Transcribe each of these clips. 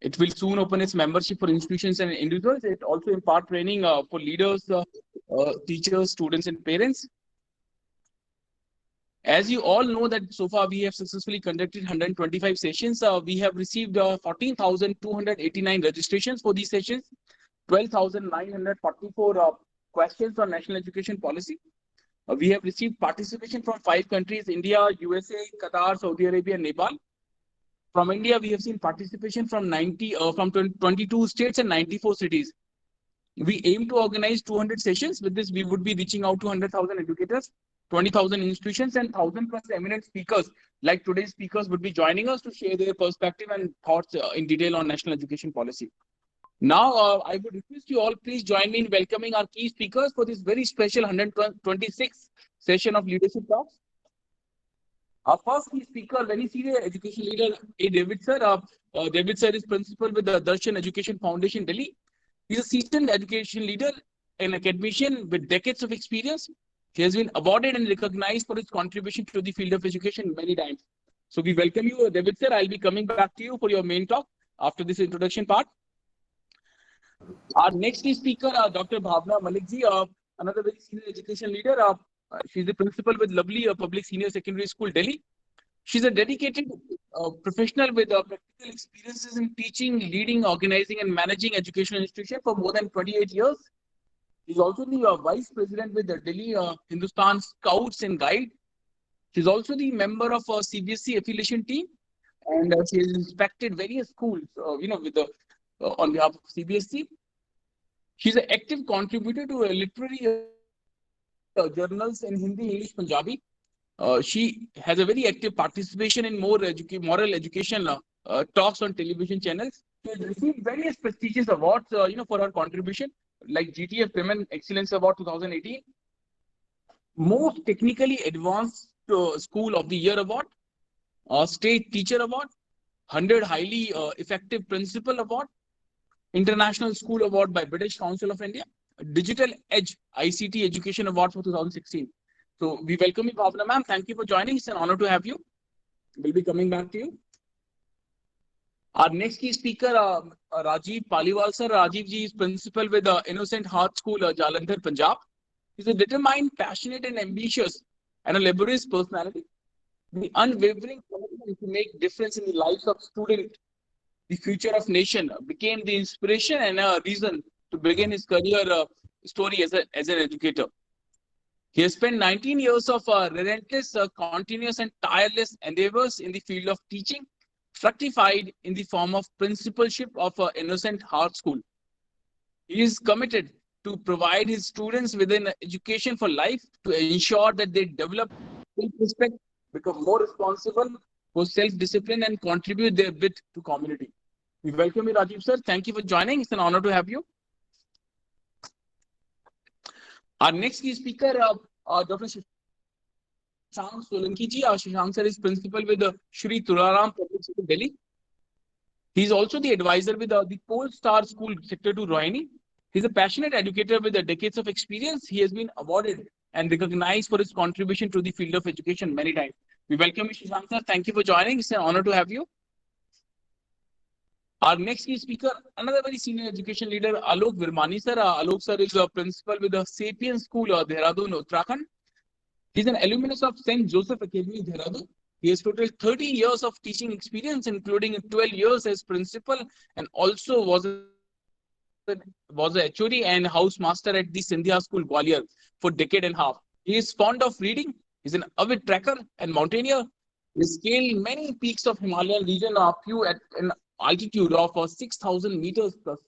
It will soon open its membership for institutions and individuals. It also impart training for leaders, teachers, students, and parents. As you all know that so far we have successfully conducted 125 sessions. We have received 14,289 registrations for these sessions, 12,944 questions on national education policy. We have received participation from 5 countries: India, USA, Qatar, Saudi Arabia, and Nepal. From India, we have seen participation from 22 states and 94 cities. We aim to organize 200 sessions. With this, we would be reaching out to 100,000 educators, 20,000 institutions, and 1,000 plus eminent speakers like today's speakers would be joining us to share their perspective and thoughts in detail on national education policy. Now, I would request you all, please join me in welcoming our key speakers for this very special 126th session of Leadership Talks. Our first key speaker, very senior education leader, A. David Sir. David Sir is principal with the Darshan Education Foundation, Delhi. He's a seasoned education leader and academician with decades of experience. He has been awarded and recognized for his contribution to the field of education many times. So we welcome you, David Sir. I'll be coming back to you for your main talk after this introduction part. Our next key speaker, Dr. Bhavna Malikji, another very senior education leader. She's the principal with Lovely Public Senior Secondary School, Delhi. She's a dedicated professional with practical experiences in teaching, leading, organizing, and managing educational institutions for more than 28 years. She's also the vice president with the Delhi Hindustan Scouts and Guide. She's also the member of a CBSE affiliation team, and she has inspected various schools, with the on behalf of CBSE. She's an active contributor to literary journals in Hindi, English, Punjabi. She has a very active participation in moral education talks on television channels. She has received various prestigious awards, for her contribution, like GTF Women Excellence Award 2018, Most Technically Advanced School of the Year Award, State Teacher Award, 100 Highly Effective Principal Award, International School Award by British Council of India, Digital Edge ICT Education Award for 2016. So we welcome you, Bhavna ma'am. Thank you for joining. It's an honor to have you. We'll be coming back to you. Our next key speaker, Rajiv Paliwal sir. Rajiv ji is principal with Innocent Heart School, Jalandhar, Punjab. He's a determined, passionate, and ambitious and a laborious personality. The unwavering commitment to make difference in the lives of students, the future of nation, became the inspiration and a reason to begin his career story as an educator. He has spent 19 years of relentless, continuous, and tireless endeavors in the field of teaching, fructified in the form of principalship of Innocent Heart School. He is committed to provide his students with an education for life to ensure that they develop self-respect, become more responsible for self-discipline, and contribute their bit to community. We welcome you, Rajiv sir. Thank you for joining. It's an honor to have you. Our next key speaker, Dr. Shashank Solanki ji. Shashank sir is principal with Shri Tularam Public School, Delhi. He is also the advisor with the Pole Star School Sector 2, Rohini. He is a passionate educator with decades of experience. He has been awarded and recognized for his contribution to the field of education many times. We welcome you, Shashank sir. Thank you for joining. It's an honor to have you. Our next key speaker, another very senior education leader, Alok Virmani sir. Alok sir is a principal with the Sapien School, Dehradun, Uttarakhand. He is an alumnus of St. Joseph Academy, Dehradun. He has total 30 years of teaching experience, including 12 years as principal, and also was a HOD and house master at the Sindhya School, Gwalior, for a decade and a half. He is fond of reading. He is an avid trekker and mountaineer. He scaled many peaks of Himalayan region, a few at an altitude of 6,000 meters plus.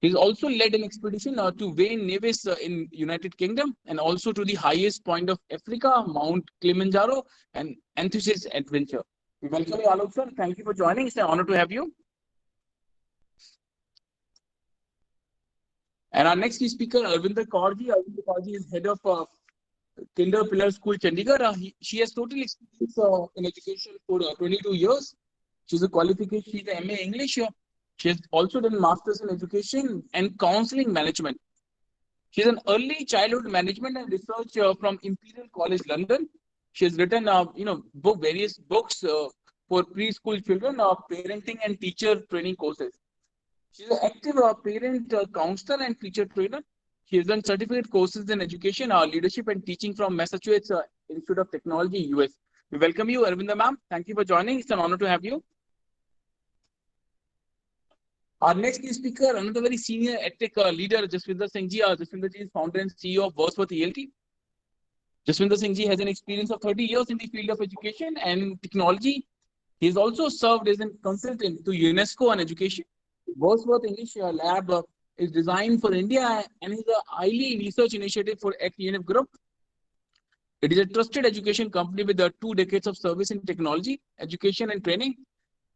He's also led an expedition to Wayne Nevis in United Kingdom, and also to the highest point of Africa, Mount Kilimanjaro, and Enthusiast Adventure. We welcome you, Alok sir. Thank you for joining. It's an honor to have you. And our next speaker, Arvinder Kaurji. Arvinder Kaurji is head of Kinder Pillar School, Chandigarh. She has total experience in education for 22 years. She's a qualification. She's an MA English. She has also done Masters in Education and Counseling Management. She's an early childhood management and research from Imperial College London. She has written, various books for preschool children, parenting and teacher training courses. She is an active parent counselor and teacher trainer. She has done certificate courses in education, leadership and teaching from Massachusetts Institute of Technology, US. We welcome you, Arvinda ma'am. Thank you for joining. It's an honor to have you. Our next speaker, another very senior EdTech leader, Jaswinder Singh ji. Jaswinder ji is founder and CEO of Wordsworth ELT. Jaswinder Singh ji has an experience of 30 years in the field of education and technology. He has also served as a consultant to UNESCO on education. Wordsworth English Lab is designed for India and is a highly research initiative for ACT-UNIF Group. It is a trusted education company with 2 decades of service in technology, education and training.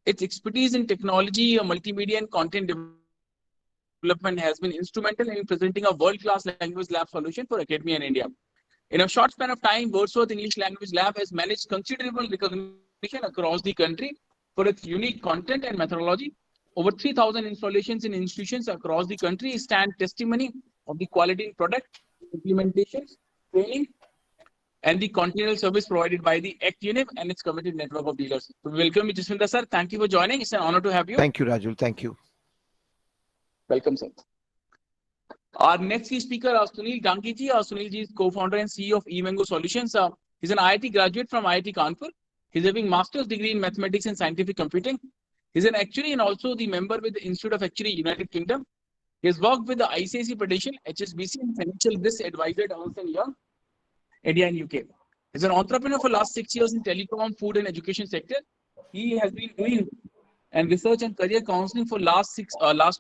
Its expertise in technology, multimedia and content development has been instrumental in presenting a world-class language lab solution for academia in India. In a short span of time, Wordsworth English Language Lab has managed considerable recognition across the country for its unique content and methodology. Over 3,000 installations in institutions across the country stand testimony of the quality in product, implementations, training, and the continual service provided by the ACT-UNIF and its committed network of dealers. So welcome you, Jaswinder sir. Thank you for joining. It's an honor to have you. Thank you, Rajul. Thank you. Welcome, sir. Our next speaker, Sunil Danki ji. Sunil ji is co-founder and CEO of eMango Solutions. He's an IIT graduate from IIT Kanpur. He's having master's degree in mathematics and scientific computing. He's an actuary and also the member with the Institute of Actuary United Kingdom. He has worked with the ICICI Prudential, HSBC, and Financial Risk Advisor Ernst & Young, India and UK. He's an entrepreneur for last 6 years in telecom, food, and education sector. He has been doing and research and career counseling for last 2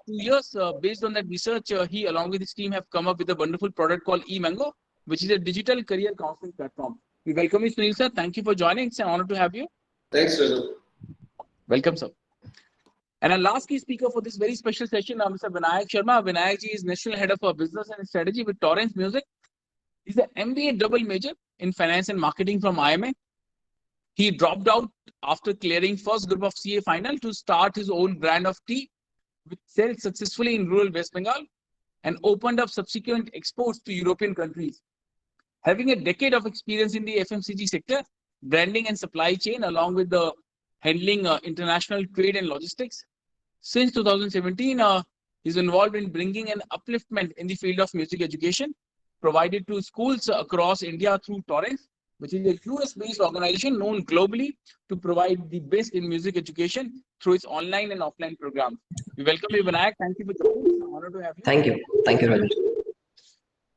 years. Based on that research, he along with his team have come up with a wonderful product called eMango, which is a digital career counseling platform. We welcome you, Sunil sir. Thank you for joining. It's an honor to have you. Thanks, Rajul. Welcome, sir. And our last key speaker for this very special session, Mr. Vinayak Sharma. Vinayak ji is National Head of Business and Strategy with Torrens Music. He's an MBA double major in Finance and Marketing from IMA. He dropped out after clearing first group of CA final to start his own brand of tea, which sells successfully in rural West Bengal and opened up subsequent exports to European countries. Having a decade of experience in the FMCG sector, branding and supply chain, along with the handling international trade and logistics. Since 2017, he's involved in bringing an upliftment in the field of music education, provided to schools across India through Torrens, which is a US-based organization known globally to provide the best in music education through its online and offline programs. We welcome you, Vinayak. Thank you for joining. It's an honor to have you. Thank you. Thank you, Rajul.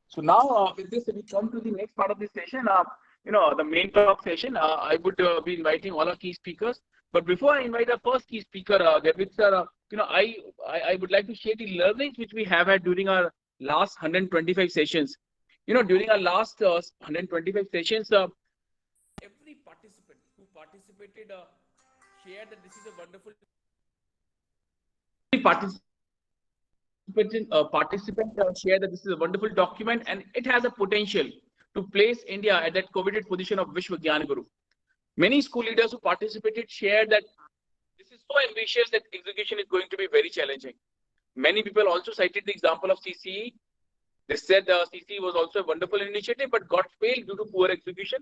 So now, with this, we come to the next part of this session. The main talk session. I would be inviting all our key speakers. But before I invite our first key speaker, David sir, I would like to share the learnings which we have had during our last 125 sessions. During our last 125 sessions, every participant who participated shared that this is a wonderful. Participant shared that this is a wonderful document and it has a potential to place India at that coveted position of Vishwa Gyan Guru. Many school leaders who participated shared that this is so ambitious that execution is going to be very challenging. Many people also cited the example of CCE. They said CCE was also a wonderful initiative but got failed due to poor execution.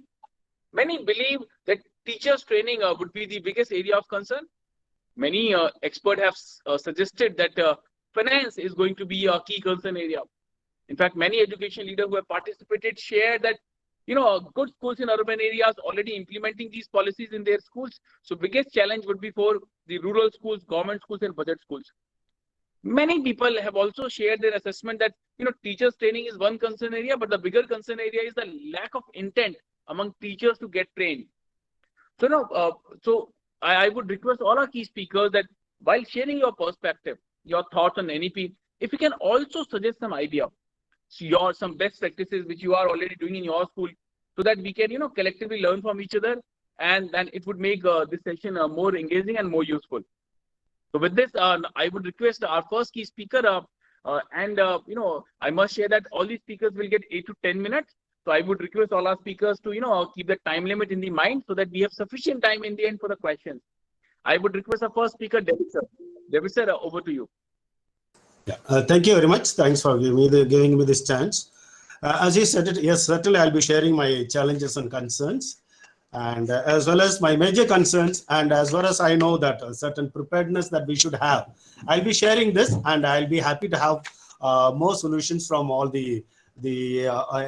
Many believe that teachers training would be the biggest area of concern. Many experts have suggested that finance is going to be a key concern area. In fact, many education leaders who have participated share that good schools in urban areas already implementing these policies in their schools. So biggest challenge would be for the rural schools, government schools and budget schools. Many people have also shared their assessment that teachers training is one concern area, but the bigger concern area is the lack of intent among teachers to get trained. So I would request all our key speakers that while sharing your perspective, your thoughts on NEP, if you can also suggest some idea, some best practices which you are already doing in your school, so that we can collectively learn from each other, and then it would make this session more engaging and more useful. So with this, I would request our first key speaker, I must share that all these speakers will get 8 to 10 minutes. So I would request all our speakers to keep the time limit in the mind so that we have sufficient time in the end for the questions. I would request our first speaker, David sir. David sir, over to you. Yeah, thank you very much. Thanks for giving me this chance. As you said, yes, certainly I'll be sharing my challenges and concerns. and as well as my major concerns, and as well as I know that a certain preparedness that we should have. I'll be sharing this, and I'll be happy to have more solutions from all the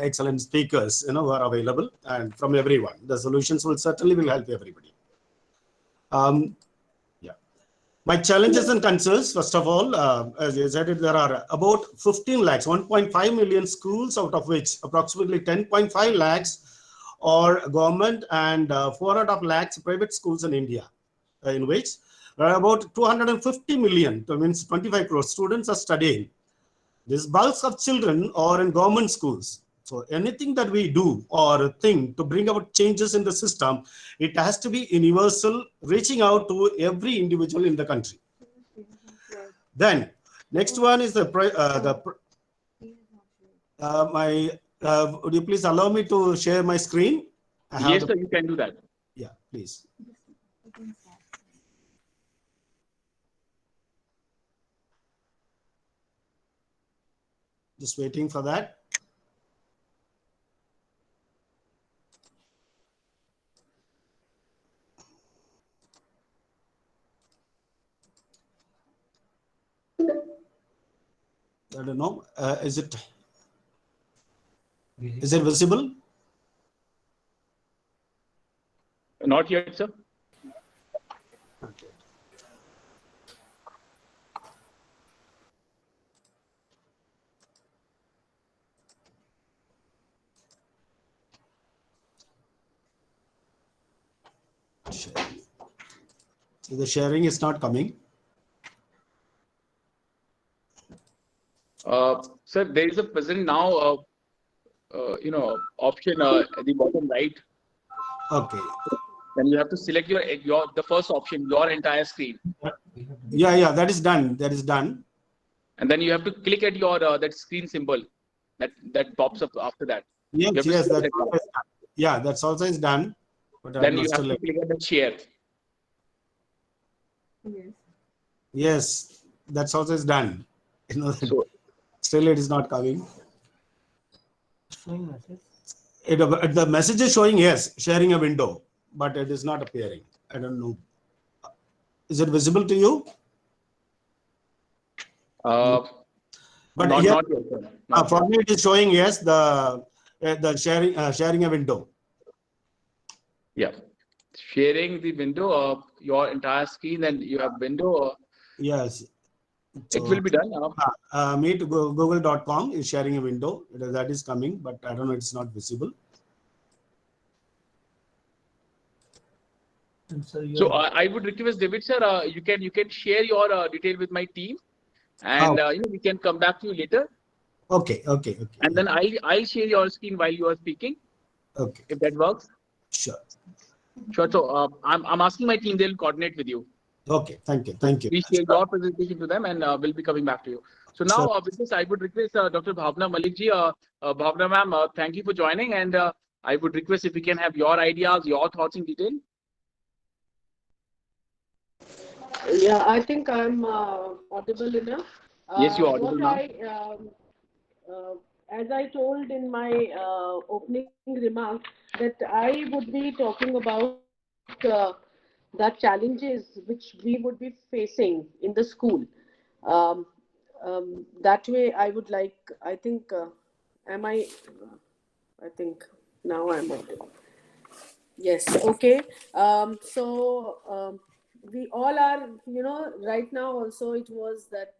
excellent speakers, who are available, and from everyone. The solutions will certainly will help everybody. Yeah. My challenges and concerns, first of all, as you said, there are about 15 lakhs, 1.5 million schools, out of which approximately 10.5 lakhs are government and 4.5 lakhs private schools in India, in which about 250 million, that means 25 crore students are studying. This bulk of children are in government schools. So anything that we do or think to bring about changes in the system, it has to be universal, reaching out to every individual in the country. Then next one is would you please allow me to share my screen? Yes, sir, you can do that. Yeah, please. Just waiting for that. I don't know. Is it visible? Not yet, sir. Okay. So the sharing is not coming. Sir, there is a present now, option at the bottom right. Okay. Then you have to select the first option, your entire screen. Yeah, that is done. That is done. And then you have to click at your that screen symbol that pops up after that. Yes, that's also is done. But then you have to click at the share. Yes, that's also is done. So, still it is not coming. The message is showing yes, sharing a window, but it is not appearing. I don't know. Is it visible to you? but not yet, for me it is showing yes, the sharing a window. Yeah, sharing the window, your entire screen, and you have window. Yes. So, it will be done now. Meet google.com is sharing a window. That is coming, but I don't know, it's not visible. So I would request David sir, you can share your detail with my team, and we can come back to you later. Okay. And then I'll share your screen while you are speaking. Okay. If that works. Sure. So I'm asking my team; they'll coordinate with you. Okay. Thank you. We share your presentation to them, and we'll be coming back to you. So now, with this, I would request Dr. Bhavna Malik ji, Bhavna ma'am, thank you for joining, and I would request if we can have your ideas, your thoughts in detail. Yeah, I think I'm audible enough. Yes, you're audible now. As I told in my opening remarks, that I would be talking about the challenges which we would be facing in the school. That way, I would like, I think, I think now I'm audible. Yes, okay. We all are, right now also it was that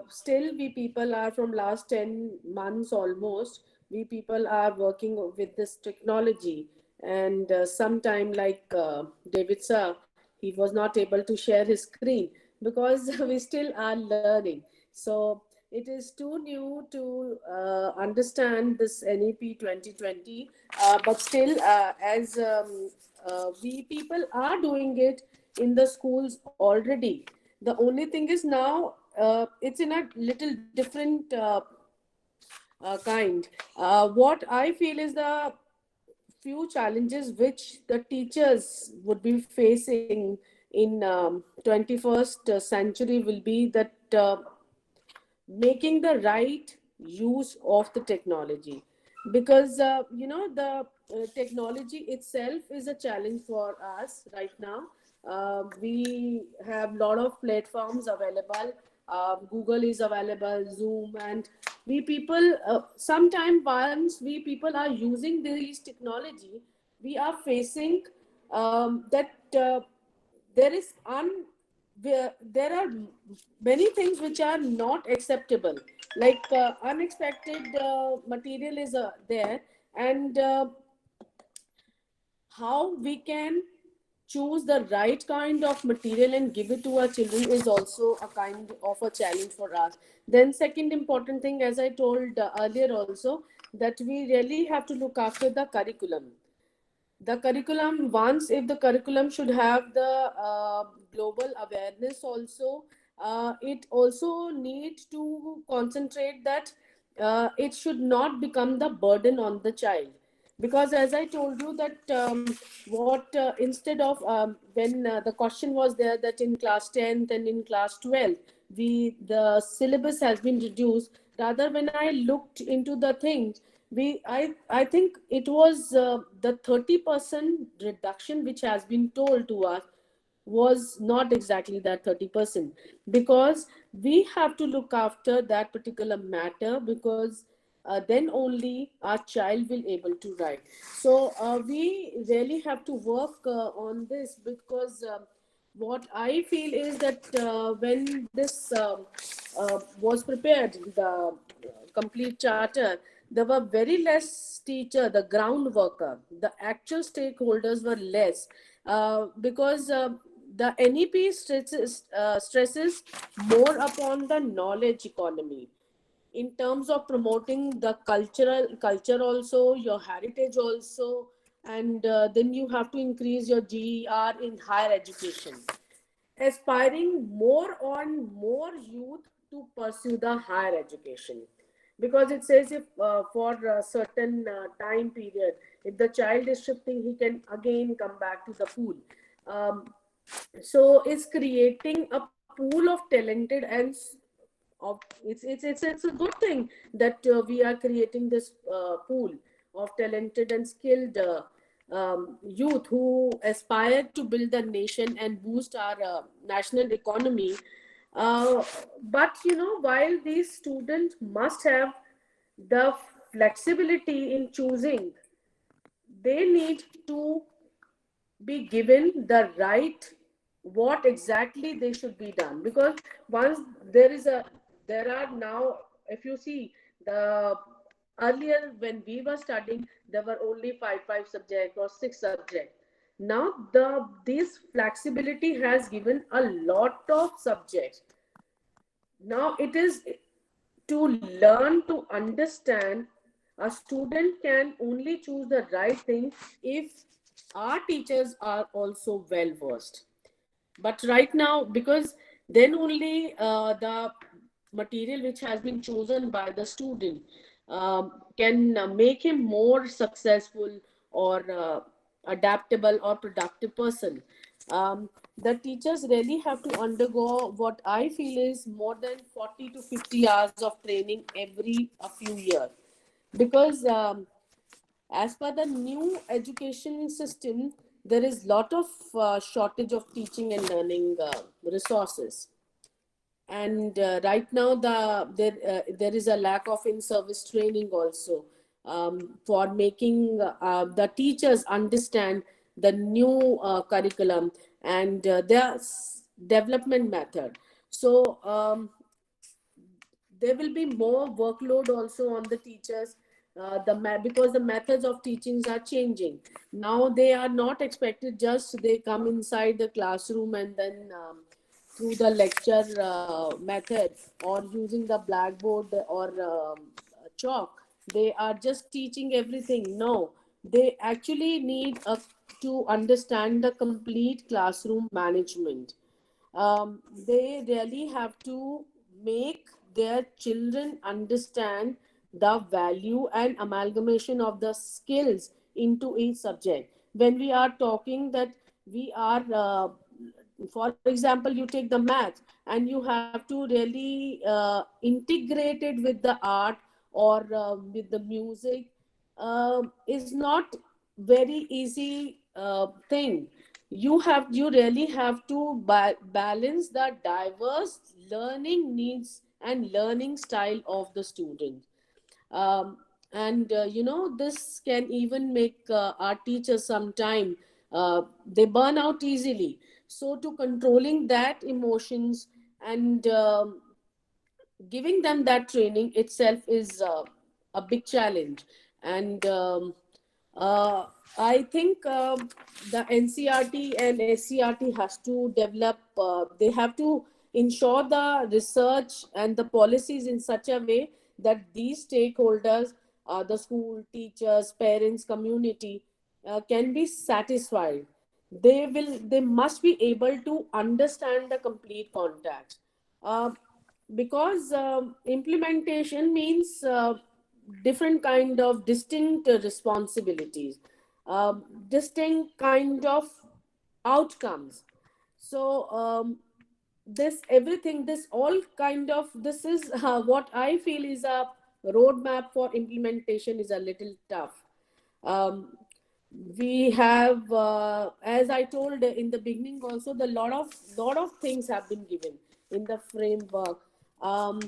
still we people are from last 10 months almost, we people are working with this technology, and sometime like David sir, he was not able to share his screen because we still are learning. So it is too new to understand this NEP 2020, but still as we people are doing it in the schools already. The only thing is now it's in a little different kind. What I feel is the few challenges which the teachers would be facing in 21st century will be that making the right use of the technology, because the technology itself is a challenge for us right now. We have a lot of platforms available. Google is available, Zoom, and we people, sometime once we people are using these technology, we are facing that there is there are many things which are not acceptable, like unexpected material is there, and how we can choose the right kind of material and give it to our children is also a kind of a challenge for us. Then second important thing, as I told earlier also, that we really have to look after the curriculum. The curriculum, once if the curriculum should have the global awareness also, it also needs to concentrate that it should not become the burden on the child. Because as I told you that what instead of when the question was there that in class 10th and in class 12th the syllabus has been reduced, rather when I looked into the things, I think it was the 30% reduction which has been told to us was not exactly that 30%, because we have to look after that particular matter, because then only our child will able to write. So we really have to work on this, because what I feel is that when this was prepared, the complete charter, there were very less teacher, the ground worker, the actual stakeholders were less, because the NEP stresses more upon the knowledge economy in terms of promoting the culture also, your heritage also, and then you have to increase your GER in higher education, aspiring more on more youth to pursue the higher education. Because it says if for a certain time period, if the child is shifting, he can again come back to the pool. um, so it's creating a pool of talented and of it's a good thing that we are creating this pool of talented and skilled youth who aspire to build the nation and boost our national economy. But while these students must have the flexibility in choosing, they need to be given the right what exactly they should be done. Because once there are now, if you see, the earlier when we were studying, there were only five subject or six subject. Now this flexibility has given a lot of subjects. Now it is to learn to understand. A student can only choose the right thing if our teachers are also well versed. But right now, because then only the material which has been chosen by the student can make him more successful or adaptable or productive person. The teachers really have to undergo what I feel is more than 40 to 50 hours of training every a few years. Because as per the new education system, there is lot of shortage of teaching and learning resources. And right now there is a lack of in-service training also, for making the teachers understand the new curriculum and their development method. So there will be more workload also on the teachers, because the methods of teachings are changing. Now they are not expected just they come inside the classroom and then through the lecture method or using the blackboard or chalk, they are just teaching everything. No, they actually need to understand the complete classroom management. They really have to make their children understand the value and amalgamation of the skills into each subject. When we are talking that we are for example, you take the math and you have to really integrate it with the art or with the music, is not very easy thing. You really have to balance the diverse learning needs and learning style of the student. um, and this can even make our teachers sometime they burn out easily. So to controlling that emotions and giving them that training itself is a big challenge. And uh, I think the NCRT and SCRT has to develop, they have to ensure the research and the policies in such a way that these stakeholders, the school, teachers, parents, community, can be satisfied. They must be able to understand the complete context. Uh, because implementation means different kind of distinct responsibilities, distinct kind of outcomes. So this everything, this all kind of, this is what I feel is a roadmap for implementation is a little tough. um, we have as I told in the beginning also, the lot of things have been given in the framework. um,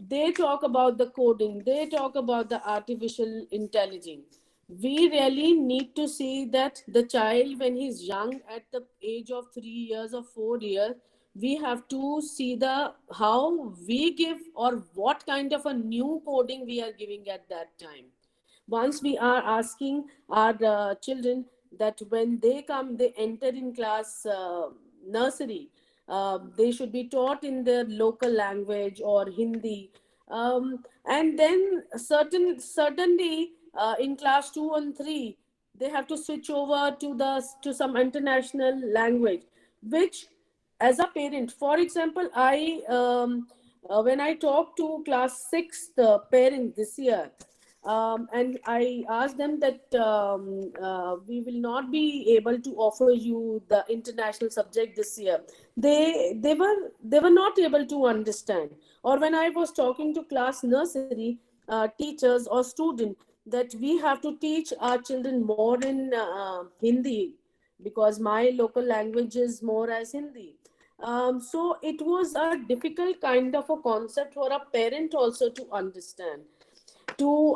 they talk about the coding, they talk about the artificial intelligence. We really need to see that the child, when he's young, at the age of 3 years or 4 years, we have to see the how we give or what kind of a new coding we are giving at that time. Once we are asking our children that when they come, they enter in class nursery, they should be taught in their local language or Hindi. And then certainly in class 2 and 3, they have to switch over to some international language, which as a parent, for example, I when I talked to class 6 parents this year, and I asked them that we will not be able to offer you the international subject this year. They were not able to understand. Or when I was talking to class nursery teachers or student, that we have to teach our children more in Hindi, because my local language is more as Hindi. So it was a difficult kind of a concept for a parent also to understand, to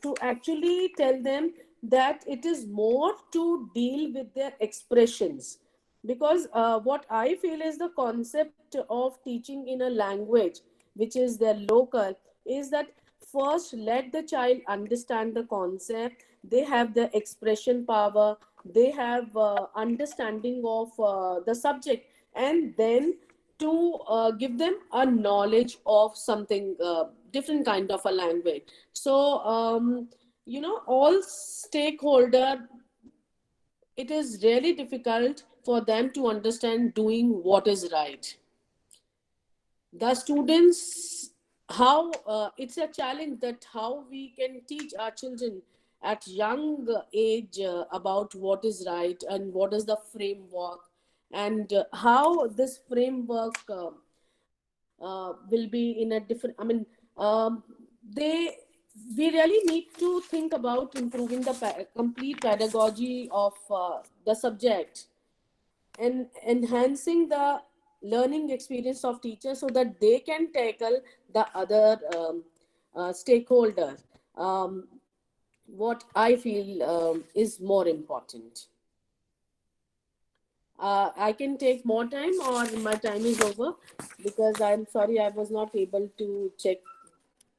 to actually tell them that it is more to deal with their expressions. Because what I feel is the concept of teaching in a language which is their local is that first let the child understand the concept, they have the expression power, they have understanding of the subject, and then to give them a knowledge of something different kind of a language. So all stakeholder, it is really difficult for them to understand doing what is right. The students, how it's a challenge that how we can teach our children at young age about what is right and what is the framework, and how this framework will be in a different, I mean, they we really need to think about improving the complete pedagogy of the subject and enhancing the learning experience of teachers so that they can tackle the other stakeholders. Um, what I feel is more important. I can take more time or my time is over, because I'm sorry I was not able to check.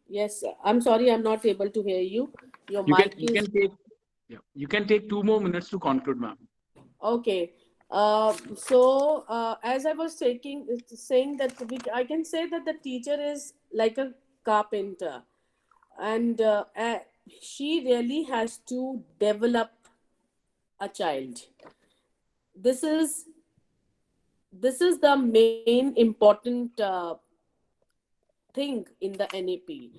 Yes, I'm sorry I'm not able to hear you. Your You can mic you is can take yeah, you can take 2 more minutes to conclude, ma'am. okay. So as I was saying that I can say that the teacher is like a carpenter, and she really has to develop a child. This is this is the main important thing in the NAP.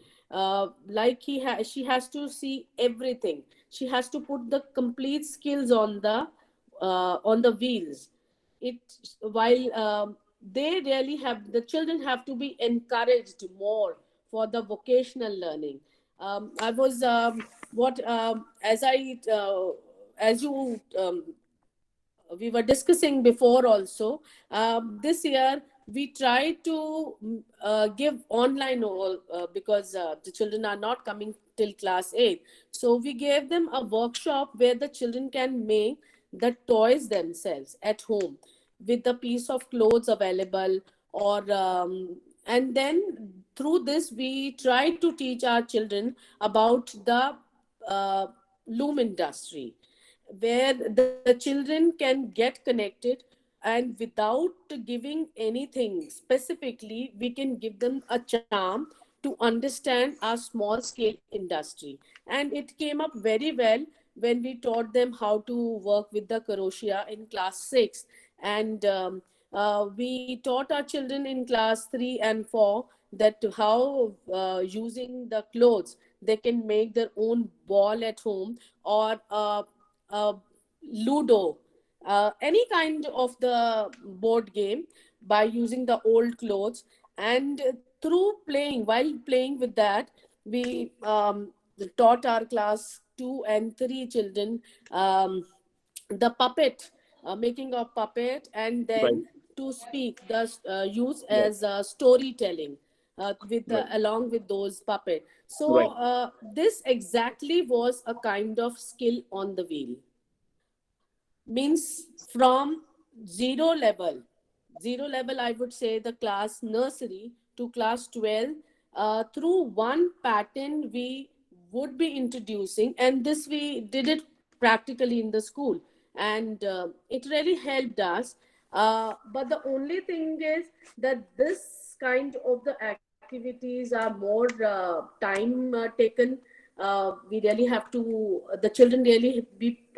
Like she has to see everything. She has to put the complete skills on the wheels. It while they really have, the children have to be encouraged more for the vocational learning. I was what as you we were discussing before also, this year we try to give online all, because the children are not coming till class 8. So we gave them a workshop where the children can make the toys themselves at home with the piece of clothes available, or and then through this we try to teach our children about the uh, loom industry, where the children can get connected, and without giving anything specifically, we can give them a charm to understand our small scale industry. And it came up very well when we taught them how to work with the crochet in class 6. And we taught our children in class 3 and 4 that how using the clothes they can make their own ball at home, or Ludo, any kind of the board game, by using the old clothes. And through playing, while playing with that, we taught our class 2 and 3 children the puppet, making a puppet, and Right. then to speak, the use Right. as storytelling with Right. along with those puppet. So Right. this exactly was a kind of skill on the wheel. Means from zero level, I would say the class nursery to class 12, through one pattern we would be introducing, and this we did it practically in the school. And it really helped us. But the only thing is that this kind of the activities are more time taken. We really have to, the children really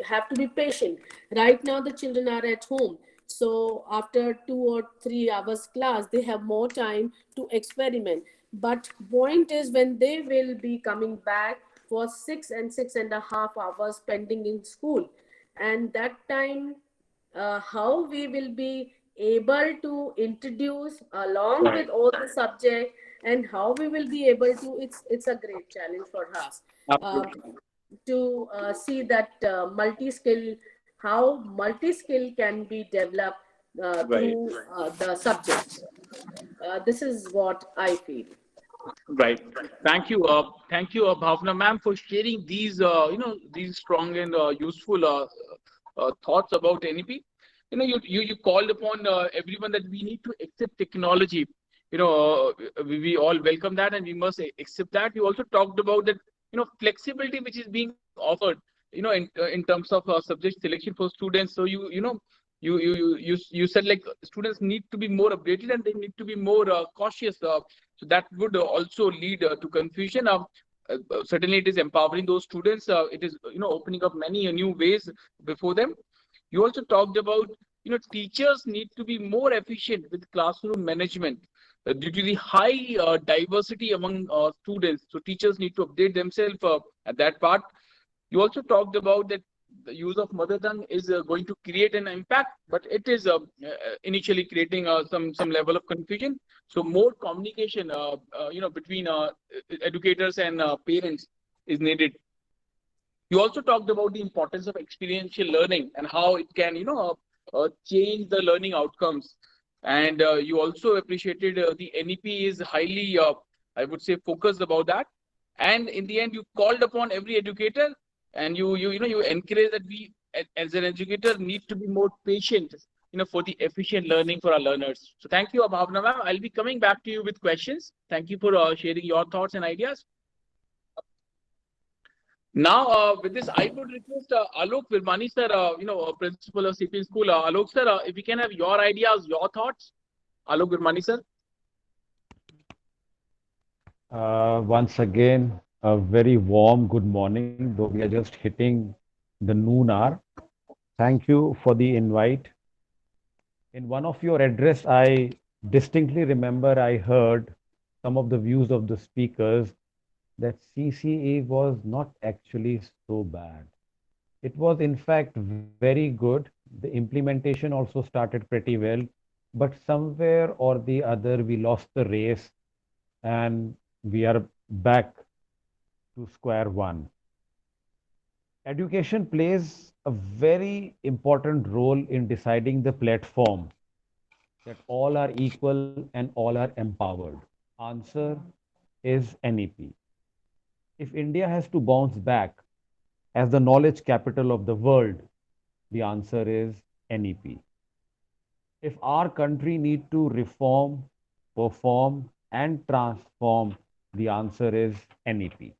have to be patient. Right now the children are at home, so after 2 or 3 hours class they have more time to experiment. But point is, when they will be coming back for 6 and 6.5 hours spending in school, and that time how we will be able to introduce along Right. with all the subject, and how we will be able to, it's a great challenge for us um, Absolutely. to see that multi-skill, how multi-skill can be developed Right. through the subjects. This is what I feel. Right. Thank you, Bhavna ma'am, for sharing these, these strong and useful thoughts about NEP. You called upon everyone that we need to accept technology. We all welcome that, and we must accept that. You also talked about that, flexibility which is being offered, in terms of subject selection for students. So you said like students need to be more updated and they need to be more cautious. So that would also lead to confusion. Certainly, it is empowering those students. It is opening up many new ways before them. You also talked about teachers need to be more efficient with classroom management due to the high diversity among students. So teachers need to update themselves at that part. You also talked about that the use of mother tongue is going to create an impact, but it is initially creating some level of confusion. So more communication, between educators and parents is needed. You also talked about the importance of experiential learning and how it can, change the learning outcomes. And you also appreciated the NEP is highly, I would say, focused about that. And in the end, you called upon every educator, and you encourage that we, as an educator, need to be more patient, for the efficient learning for our learners. So thank you, Bhavna ma'am. I'll be coming back to you with questions. Thank you for sharing your thoughts and ideas. Now, with this, I would request Alok Virmani sir, principal of CP School. Alok sir, if we can have your ideas, your thoughts. Alok Virmani sir. Once again, a very warm good morning, though we are just hitting the noon hour. Thank you for the invite. In one of your address, I distinctly remember I heard some of the views of the speakers that CCA was not actually so bad. It was in fact very good. The implementation also started pretty well, but somewhere or the other we lost the race and we are back to square one. Education plays a very important role in deciding the platform that all are equal and all are empowered. Answer is NEP. If India has to bounce back as the knowledge capital of the world, the answer is NEP. If our country need to reform, perform and transform, the answer is NEP.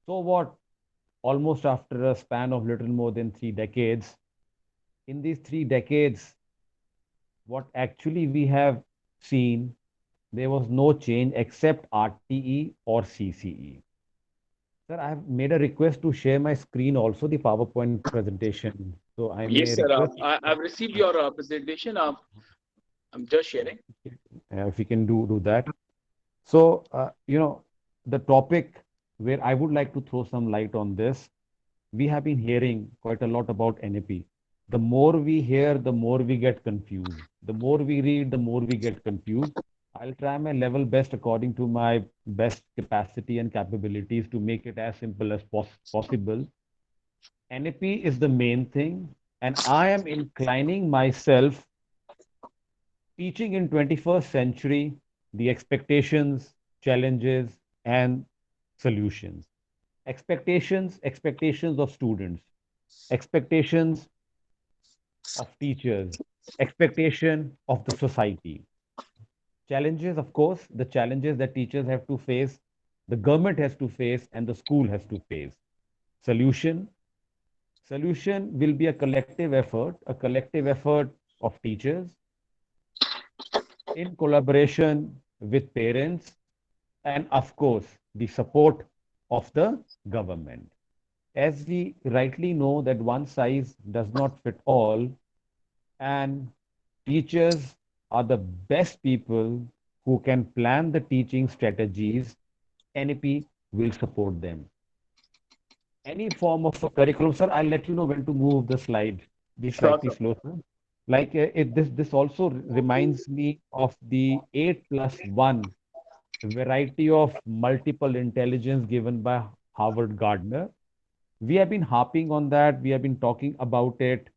So what? Almost after a span of little more than 3 decades, in these 3 decades, what actually we have seen, there was no change except RTE or CCE. Sir, I have made a request to share my screen also, the PowerPoint presentation. So I may Yes, sir. request I've received your presentation. I'm just sharing. if we can do that. So, the topic where I would like to throw some light on this, we have been hearing quite a lot about NAP. The more we hear, the more we get confused. The more we read, the more we get confused. I'll try my level best according to my best capacity and capabilities to make it as simple as possible. NAP is the main thing, and I am inclining myself teaching in 21st century, the expectations, challenges, and solutions. Expectations of students, expectations of teachers, expectation of the society. Challenges, of course, the challenges that teachers have to face, the government has to face, and the school has to face. Solution, solution will be a collective effort of teachers in collaboration with parents and of course the support of the government. As we rightly know that one size does not fit all, and teachers are the best people who can plan the teaching strategies, NEP will support them. Any form of a curriculum, sir, I'll let you know when to move the slide. Be Sure, slightly sir. slow, sir. Like this also reminds me of the 8+1 variety of multiple intelligence given by Howard Gardner. We have been harping on that. We have been talking about it,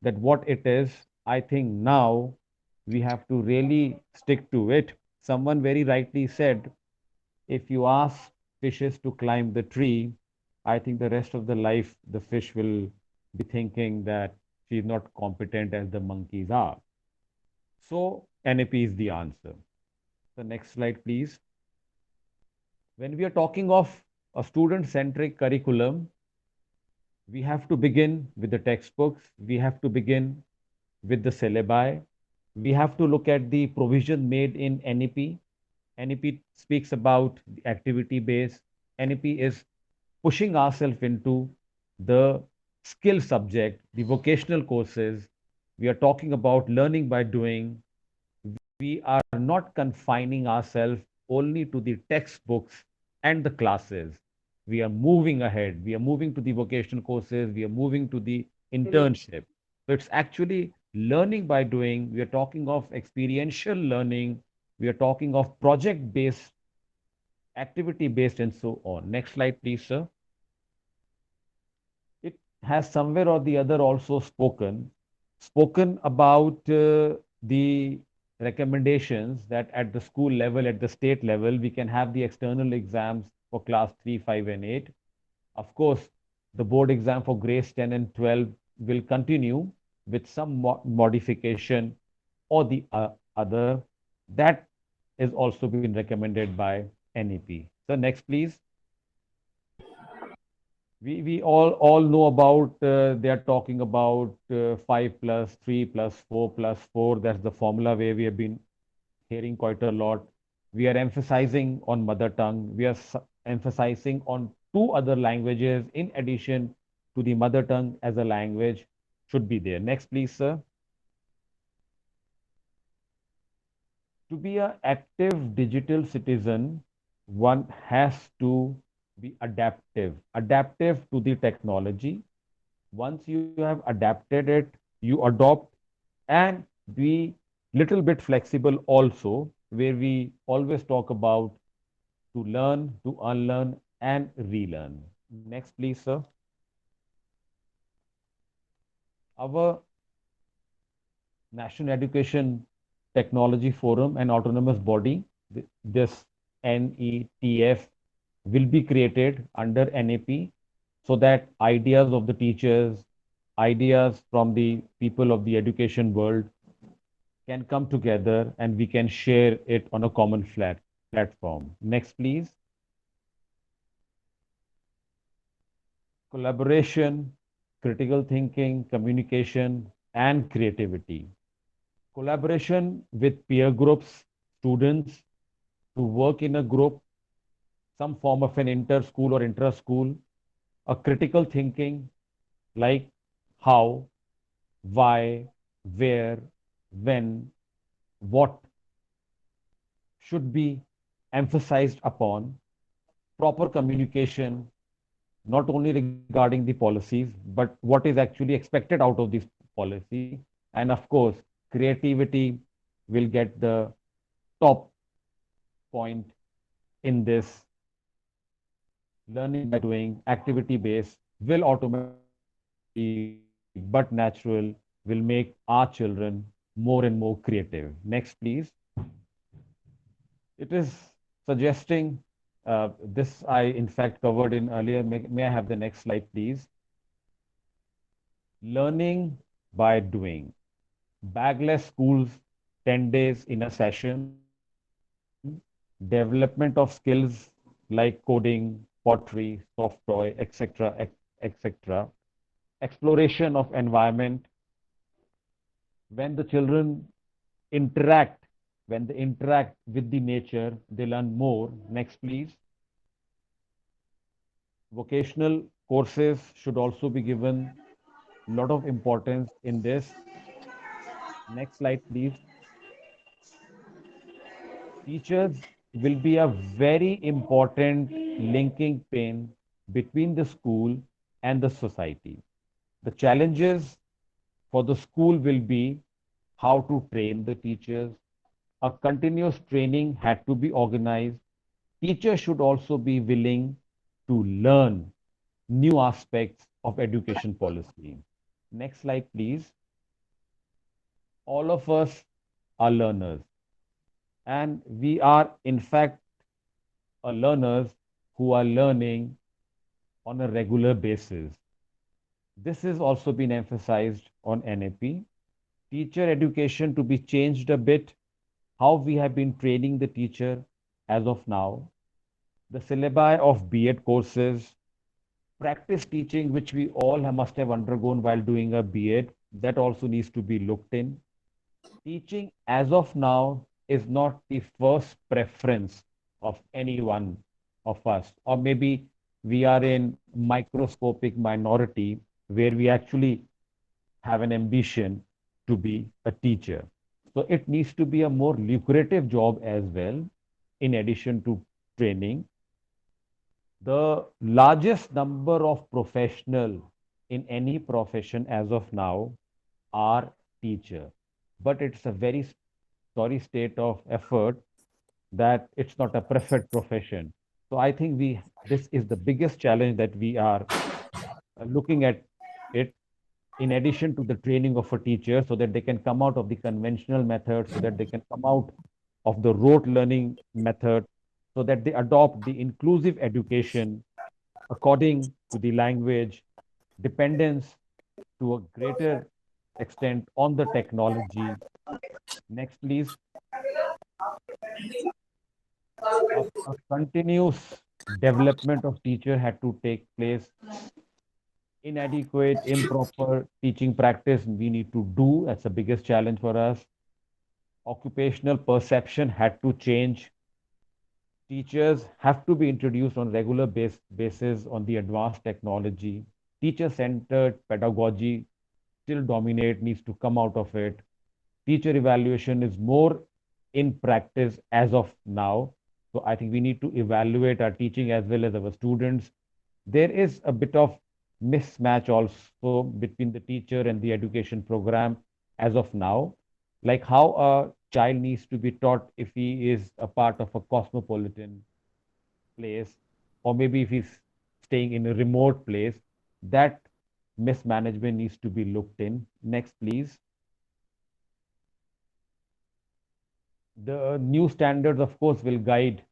that what it is. I think now we have to really stick to it. Someone very rightly said, if you ask fishes to climb the tree, I think the rest of the life, the fish will be thinking that she's not competent as the monkeys are. So NAP is the answer. The next slide, please. When we are talking of a student-centric curriculum, we have to begin with the textbooks. We have to begin with the syllabi. We have to look at the provision made in NEP. NEP speaks about the activity base. NEP is pushing ourselves into the skill subject, the vocational courses. We are talking about learning by doing. We are not confining ourselves only to the textbooks and the classes. We are moving ahead. We are moving to the vocational courses. We are moving to the internship. So it's actually learning by doing. We are talking of experiential learning. We are talking of project based, activity based, and so on. Next slide, please, sir. It has somewhere or the other also spoken about the recommendations that at the school level, at the state level, we can have the external exams for class 3, 5, and 8. Of course, the board exam for grades 10 and 12 will continue with some modification or the other. That is also been recommended by NEP. So next, please. We all know about they are talking about 5 plus 3 plus 4 plus 4. That's the formula where we have been hearing quite a lot. We are emphasizing on mother tongue. We are emphasizing on two other languages in addition to the mother tongue as a language should be there. Next, please, sir. To be an active digital citizen, one has to be adaptive to the technology. Once you have adapted it, you adopt and be little bit flexible also, where we always talk about to learn, to unlearn, and relearn. Next, please, sir. Our National Education Technology Forum, an autonomous body, this NETF, will be created under NAP so that ideas of the teachers, ideas from the people of the education world can come together and we can share it on a common platform. Next, please. Collaboration, critical thinking, communication, and creativity. Collaboration with peer groups, students, to work in a group, some form of an inter-school or intra-school, a critical thinking like how, why, where, when, what should be emphasized upon, proper communication, not only regarding the policies, but what is actually expected out of this policy. And of course, creativity will get the top point in this. Learning by doing, activity based, will automatically but natural, will make our children more and more creative. Next, please. It is suggesting this I in fact covered in earlier. May I have the next slide, please? Learning by doing. Bagless schools, 10 days in a session. Development of skills like coding, pottery, soft toy, etc., etc. Exploration of environment. When the children interact, when they interact with the nature, they learn more. Next, please. Vocational courses should also be given a lot of importance in this. Next slide, please. Teachers will be a very important linking pin between the school and the society. The challenges for the school will be how to train the teachers. A continuous training had to be organized. Teachers should also be willing to learn new aspects of education policy. Next slide, please. All of us are learners, and we are, in fact, learners who are learning on a regular basis. This has also been emphasized on NAP. Teacher education to be changed a bit, how we have been training the teacher as of now. The syllabi of B.Ed courses, practice teaching, which we all must have undergone while doing a B.Ed, that also needs to be looked in. Teaching as of now is not the first preference of any one of us, or maybe we are in microscopic minority where we actually have an ambition to be a teacher. So it needs to be a more lucrative job as well, in addition to training. The largest number of professional in any profession as of now are teacher, but it's a very sorry state of effort that it's not a preferred profession. So I think this is the biggest challenge that we are looking at it, in addition to the training of a teacher, so that they can come out of the conventional method, so that they can come out of the rote learning method, so that they adopt the inclusive education according to the language, dependence to a greater extent on the technology. Next, please. A continuous development of teacher had to take place. Inadequate, improper teaching practice we need to do. That's the biggest challenge for us. Occupational perception had to change. Teachers have to be introduced on regular basis on the advanced technology. Teacher-centered pedagogy still dominate, needs to come out of it. Teacher evaluation is more in practice as of now. So I think we need to evaluate our teaching as well as our students. There is a bit of mismatch also between the teacher and the education program as of now, like how a child needs to be taught if he is a part of a cosmopolitan place, or maybe if he's staying in a remote place. That mismanagement needs to be looked in. Next, please. The new standards, of course, will guide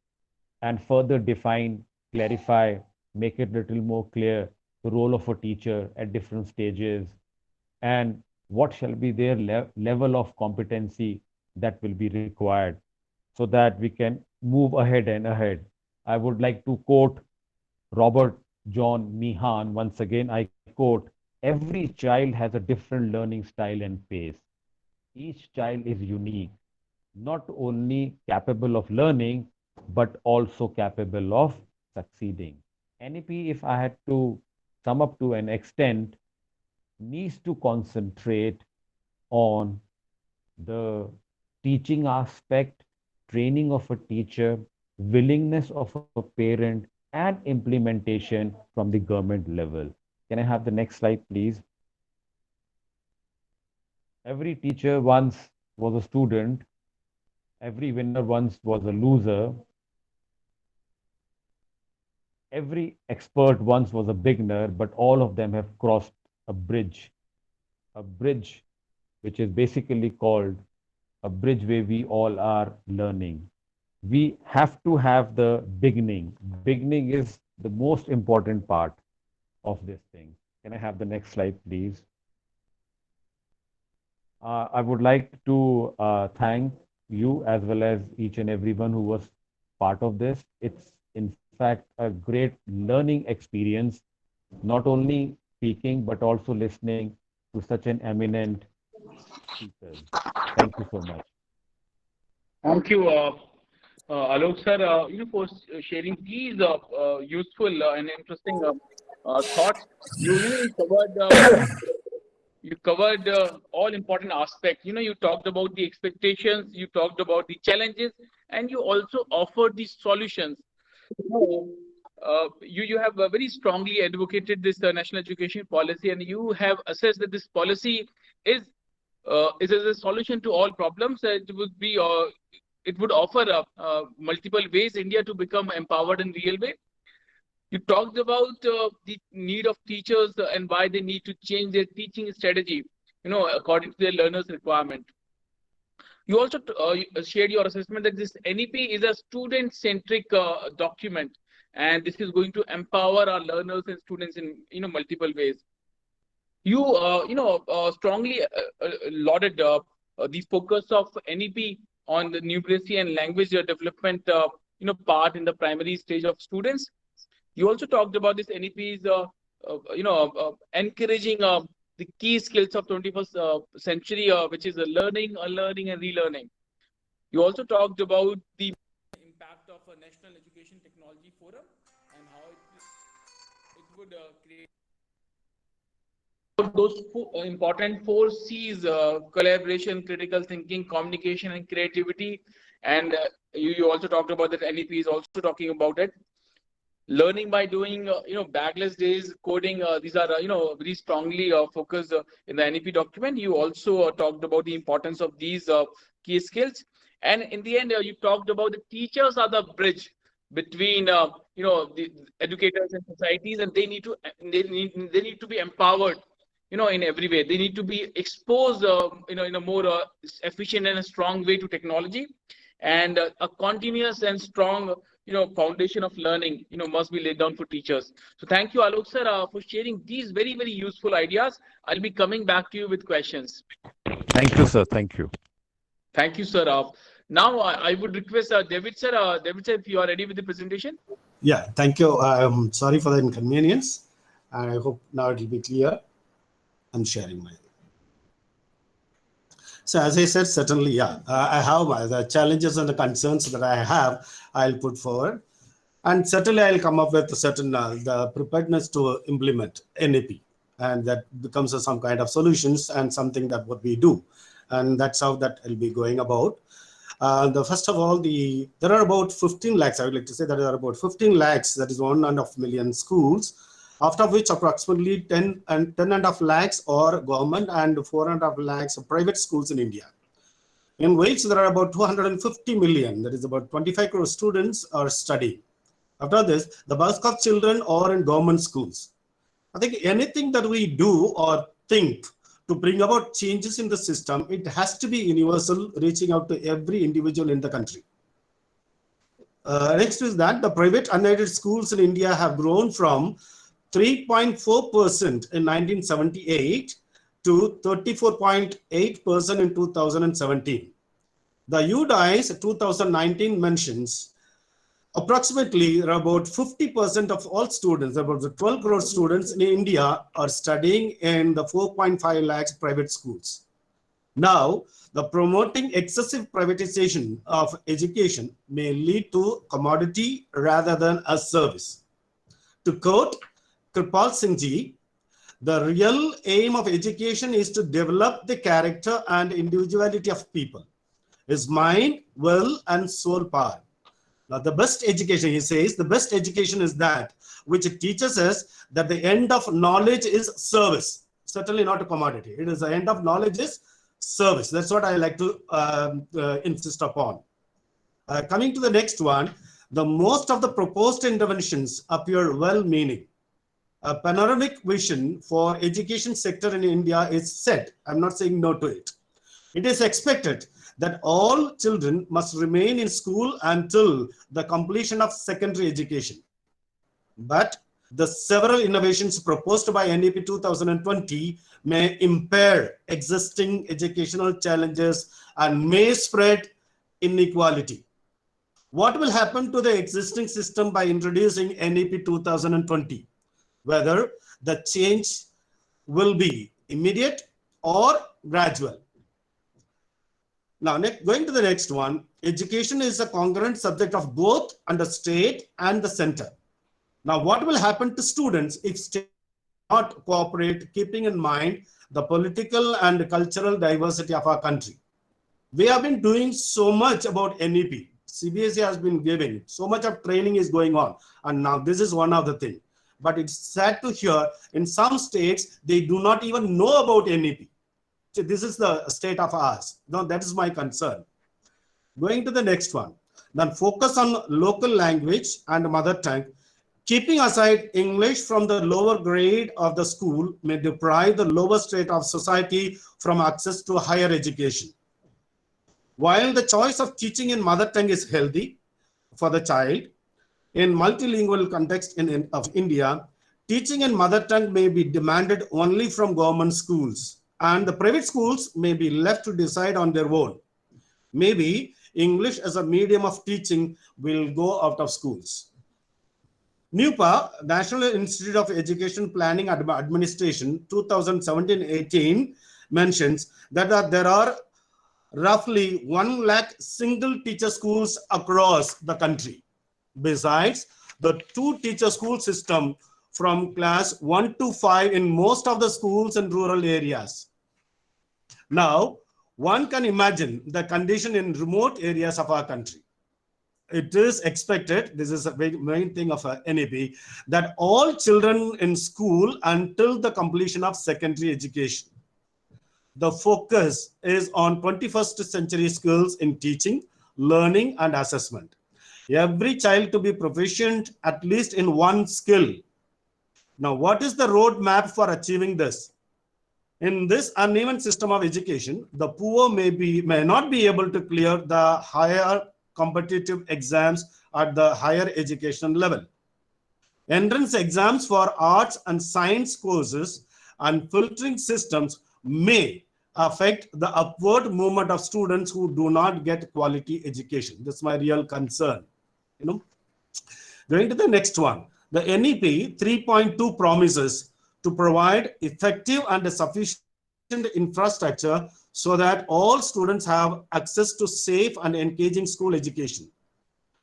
and further define, clarify, make it a little more clear the role of a teacher at different stages and what shall be their level of competency that will be required so that we can move ahead and ahead. I would like to quote Robert John Meehan. Once again, I quote, every child has a different learning style and pace. Each child is unique, not only capable of learning, but also capable of succeeding. NEP, if I had to sum up to an extent, needs to concentrate on the teaching aspect, training of a teacher, willingness of a parent, and implementation from the government level. Can I have the next slide, please? Every teacher once was a student. Every winner once was a loser. Every expert once was a beginner, but all of them have crossed a bridge which is basically called a bridge where we all are learning. We have to have the beginning. Beginning is the most important part of this thing. Can I have the next slide, please? I would like to thank you as well as each and everyone who was part of this. It's in fact a great learning experience, not only speaking but also listening to such an eminent speaker. Thank you so much. Thank you, Alok sir, for sharing these useful and interesting thoughts. You covered all important aspects. You talked about the expectations, you talked about the challenges, and you also offered the solutions. You have very strongly advocated this national education policy, and you have assessed that this policy is a solution to all problems. It would offer multiple ways India to become empowered in real way. You talked about the need of teachers and why they need to change their teaching strategy, according to their learners' requirement. You also shared your assessment that this NEP is a student-centric document, and this is going to empower our learners and students in multiple ways. You strongly lauded the focus of NEP on the numeracy and language development part in the primary stage of students. You also talked about this NEP's encouraging the key skills of 21st century, which is learning, unlearning, and relearning. You also talked about the impact of a National Education Technology Forum and how it would create those important 4 C's: collaboration, critical thinking, communication, and creativity. And you also talked about that NEP is also talking about it. Learning by doing, backless days, coding, these are, very strongly focused in the NEP document. You also talked about the importance of these key skills. And in the end, you talked about the teachers are the bridge between, the educators and societies, and they need to be empowered, in every way. They need to be exposed, in a more efficient and a strong way to technology, and a continuous and strong foundation of learning must be laid down for teachers. So thank you, Alok sir, for sharing these very, very useful ideas. I'll be coming back to you with questions. Thank you, sir. Thank you. Thank you, sir. Now I would request David sir, if you are ready with the presentation. Yeah, thank you. I'm sorry for the inconvenience. I hope now it will be clear. I'm sharing my. So as I said, certainly, yeah, I have the challenges and the concerns that I have, I'll put forward. And certainly I'll come up with certain the preparedness to implement NEP. And that becomes some kind of solutions and something that what we do. And that's how that will be going about. First of all, there are about 15 lakhs. I would like to say that there are about 15 lakhs, that is 1.5 million schools, after which approximately 10.5 lakhs are government and 4.5 lakhs are private schools in India, in which there are about 250 million, that is about 25 crore students are studying. After this, the bulk of children are in government schools. I think anything that we do or think to bring about changes in the system, it has to be universal, reaching out to every individual in the country. Next is that the private unaided schools in India have grown from 3.4% in 1978 to 34.8% in 2017. The UDICE 2019 mentions approximately about 50% of all students, about the 12 crore students in India, are studying in the 4.5 lakhs private schools. Now, the promoting excessive privatization of education may lead to commodity rather than a service. To quote Kirpal Singh Ji, the real aim of education is to develop the character and individuality of people, his mind, will, and soul power. Now, the best education, he says, the best education is that which teaches us that the end of knowledge is service, certainly not a commodity. It is the end of knowledge is service. That's what I like to insist upon. Coming to the next one, the most of the proposed interventions appear well-meaning. A panoramic vision for education sector in India is set. I'm not saying no to it. It is expected that all children must remain in school until the completion of secondary education. But the several innovations proposed by NEP 2020 may impair existing educational challenges and may spread inequality. What will happen to the existing system by introducing NEP 2020? Whether the change will be immediate or gradual. Now, going to the next one, education is a congruent subject of both under state and the center. Now, what will happen to students if state not cooperate, keeping in mind the political and cultural diversity of our country? We have been doing so much about NEP. CBSE has been giving, so much of training is going on. And now this is one of the things. But it's sad to hear in some states, they do not even know about NEP. So this is the state of ours. Now, that is my concern. Going to the next one. Then focus on local language and mother tongue. Keeping aside English from the lower grade of the school may deprive the lower state of society from access to higher education. While the choice of teaching in mother tongue is healthy for the child, in multilingual context of India, teaching in mother tongue may be demanded only from government schools, and the private schools may be left to decide on their own. Maybe English as a medium of teaching will go out of schools. NUPA, National Institute of Education Planning and Administration, 2017-18 mentions that there are roughly 1 lakh single teacher schools across the country. Besides, the 2 teacher school system from class 1 to 5 in most of the schools in rural areas. Now, one can imagine the condition in remote areas of our country. It is expected, this is a main thing of NEP, that all children in school until the completion of secondary education. The focus is on 21st century skills in teaching, learning, and assessment. Every child to be proficient at least in one skill. Now, what is the roadmap for achieving this? In this uneven system of education, the poor may not be able to clear the higher competitive exams at the higher education level. Entrance exams for arts and science courses and filtering systems may affect the upward movement of students who do not get quality education. That's my real concern. Going to the next one, the NEP 3.2 promises to provide effective and sufficient infrastructure so that all students have access to safe and engaging school education.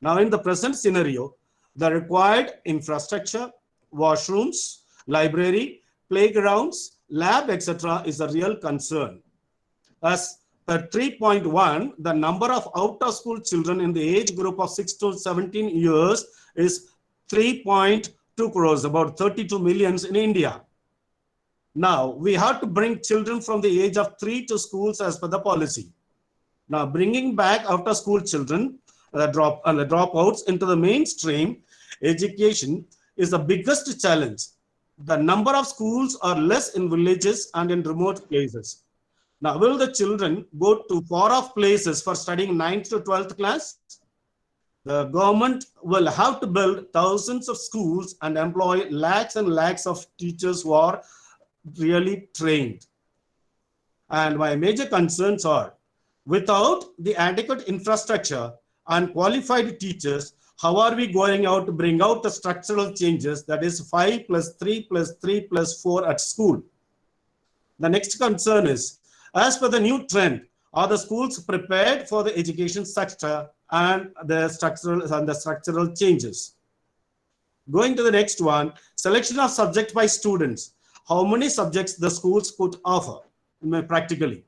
Now, in the present scenario, the required infrastructure, washrooms, library, playgrounds, lab, etc. is a real concern. As per 3.1, the number of out-of-school children in the age group of 6 to 17 years is 3.2 crores, about 32 millions in India. Now, we have to bring children from the age of 3 to schools as per the policy. Now, bringing back out-of-school children, the dropouts into the mainstream education is the biggest challenge. the number of schools are less in villages and in remote places. Now, will the children go to far off places for studying 9th to 12th class? The government will have to build thousands of schools and employ lakhs and lakhs of teachers who are really trained. And my major concerns are, without the adequate infrastructure and qualified teachers, how are we going out to bring out the structural changes, that is 5 plus 3 plus 3 plus 4 at school? The next concern is, as per the new trend, are the schools prepared for the education sector and the structural changes? Going to the next one, selection of subject by students. How many subjects the schools could offer practically?